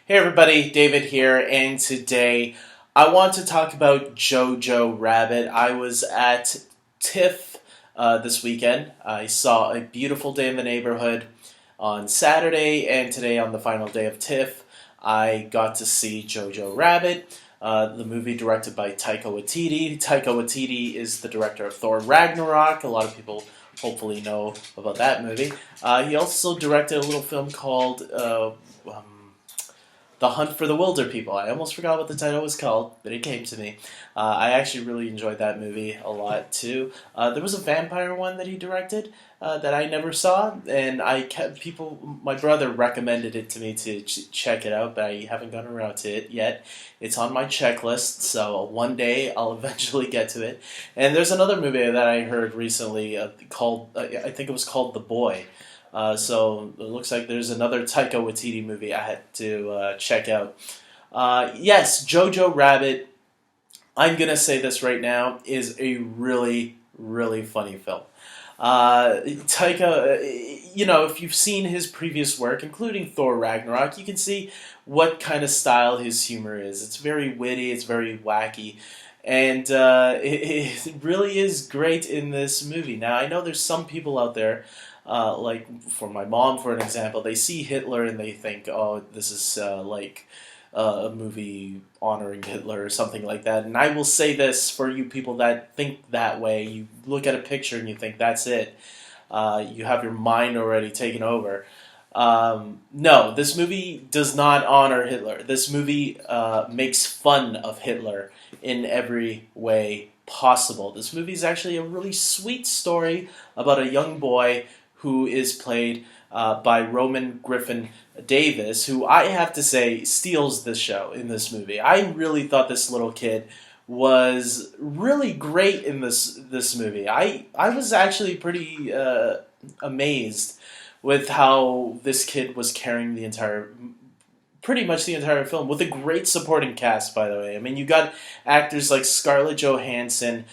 Hey everybody, David here, and today I want to talk about JoJo Rabbit. I was at Tiff this weekend. I saw A Beautiful Day in the Neighborhood on Saturday, and today on the final day of Tiff, I got to see JoJo Rabbit, the movie directed by Taika Waititi. Taika Waititi is the director of Thor Ragnarok. A lot of people hopefully know about that movie. He also directed a little film called the Hunt for the Wilder People. I almost forgot what the title was called, but it came to me. I actually really enjoyed that movie a lot too. There was a vampire one that he directed that I never saw, and I kept people. My brother recommended it to me to check it out, but I haven't gotten around to it yet. It's on my checklist, so one day I'll eventually get to it. And there's another movie that I heard recently called. I think it was called The Boy. So it looks like there's another Taika Waititi movie I had to check out. Yes, JoJo Rabbit, I'm going to say this right now, is a really, really funny film. Taika, if you've seen his previous work, including Thor Ragnarok, you can see what kind of style his humor is. It's very witty, it's very wacky. And it really is great in this movie. Now, I know there's some people out there, like for my mom, for an example, they see Hitler and they think, oh, this is like a movie honoring Hitler or something like that. And I will say this for you people that think that way. You look at a picture and you think that's it. You have your mind already taken over. No, this movie does not honor Hitler. This movie makes fun of Hitler in every way possible. This movie is actually a really sweet story about a young boy who is played by Roman Griffin Davis, who I have to say steals the show in this movie. I really thought this little kid was really great in this movie. I was actually pretty amazed with how this kid was carrying pretty much the entire film, with a great supporting cast, by the way. I mean, you got actors like Scarlett Johansson,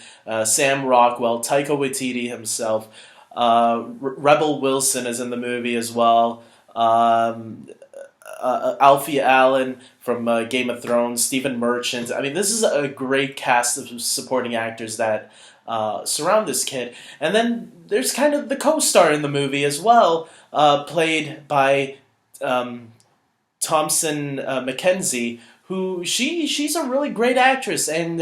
Sam Rockwell, Taika Waititi himself, Rebel Wilson is in the movie as well, Alfie Allen from Game of Thrones, Stephen Merchant. I mean, this is a great cast of supporting actors that surround this kid. And then there's kind of the co-star in the movie as well, played by Thompson Mackenzie, who she's a really great actress, and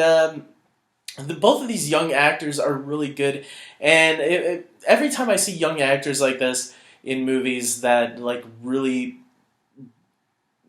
both of these young actors are really good. And every time I see young actors like this in movies that like really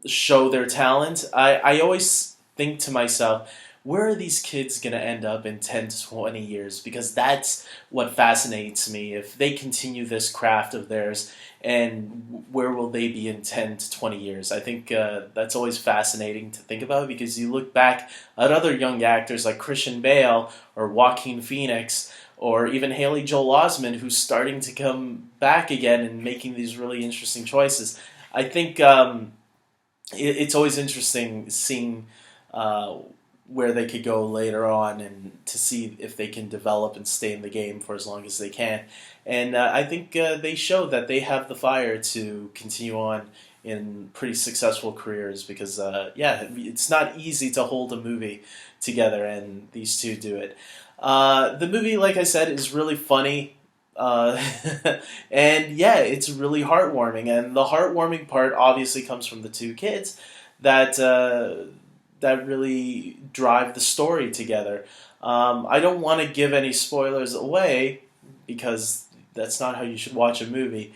show their talent, I always think to myself, where are these kids going to end up in 10 to 20 years? Because that's what fascinates me. If they continue this craft of theirs, and where will they be in 10 to 20 years? I think that's always fascinating to think about, because you look back at other young actors like Christian Bale or Joaquin Phoenix or even Haley Joel Osment, who's starting to come back again and making these really interesting choices. I think it's always interesting seeing where they could go later on, and to see if they can develop and stay in the game for as long as they can. And I think they show that they have the fire to continue on in pretty successful careers, because it's not easy to hold a movie together, and these two do it. The movie, like I said, is really funny. And yeah, it's really heartwarming, and the heartwarming part obviously comes from the two kids that really drive the story together. I don't want to give any spoilers away, because that's not how you should watch a movie.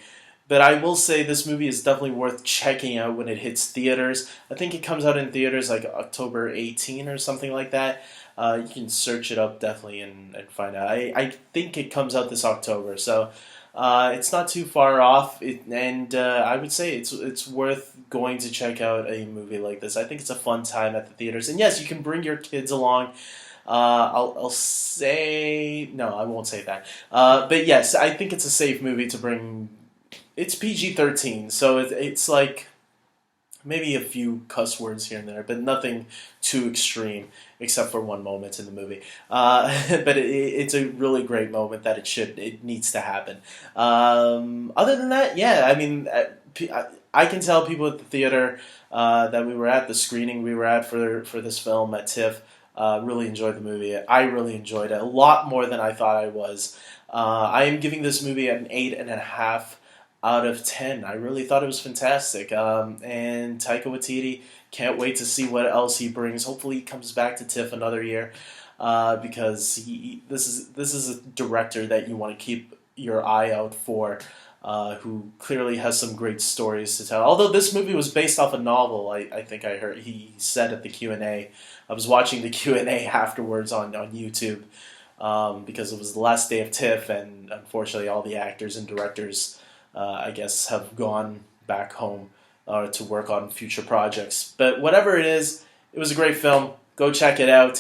But I will say this movie is definitely worth checking out when it hits theaters. I think it comes out in theaters like October 18 or something like that. You can search it up definitely and find out. I think it comes out this October, so it's not too far off. And I would say it's worth going to check out a movie like this. I think it's a fun time at the theaters. And yes, you can bring your kids along. I'll say... No, I won't say that. But yes, I think it's a safe movie to bring... It's PG-13, so it's like maybe a few cuss words here and there, but nothing too extreme, except for one moment in the movie. But it's a really great moment that it needs to happen. Other than that, yeah, I mean, I can tell people at the theater that we were at, the screening we were at for this film at Tiff, really enjoyed the movie. I really enjoyed it a lot more than I thought I was. I am giving this movie an 8.5 out of 10. I really thought it was fantastic. And Taika Waititi, can't wait to see what else he brings. Hopefully he comes back to TIFF another year, because this is a director that you want to keep your eye out for, who clearly has some great stories to tell. Although this movie was based off a novel, I think I heard he said at the Q&A. I was watching the Q&A afterwards on YouTube, because it was the last day of TIFF, and unfortunately all the actors and directors, I guess, have gone back home to work on future projects. But whatever it is, it was a great film. Go check it out.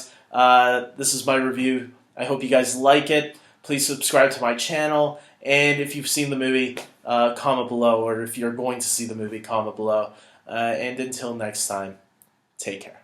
This is my review. I hope you guys like it. Please subscribe to my channel. And if you've seen the movie, comment below. Or if you're going to see the movie, comment below. And until next time, take care.